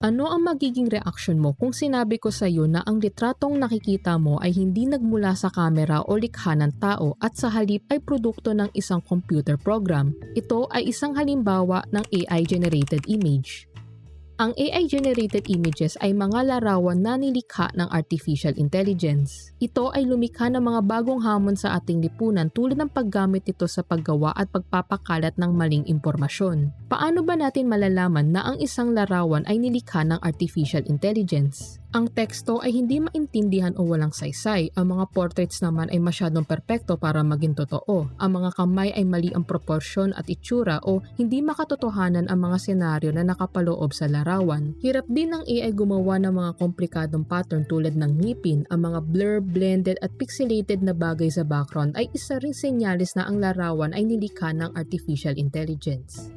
Ano ang magiging reaksyon mo kung sinabi ko sa iyo na ang litratong nakikita mo ay hindi nagmula sa kamera o likha ng tao at sa halip ay produkto ng isang computer program? Ito ay isang halimbawa ng AI-generated image. Ang AI-generated images ay mga larawan na nilikha ng artificial intelligence. Ito ay lumikha ng mga bagong hamon sa ating lipunan tulad ng paggamit nito sa paggawa at pagpapakalat ng maling impormasyon. Paano ba natin malalaman na ang isang larawan ay nilikha ng artificial intelligence? Ang teksto ay hindi maintindihan o walang saysay. Ang mga portraits naman ay masyadong perpekto para maging totoo. Ang mga kamay ay mali ang proporsyon at itsura o hindi makatotohanan ang mga senaryo na nakapaloob sa larawan. Hirap din ng AI gumawa ng mga komplikadong pattern tulad ng ngipin. Ang mga blur, blended at pixelated na bagay sa background ay isa ring senyalis na ang larawan ay nilikha ng artificial intelligence.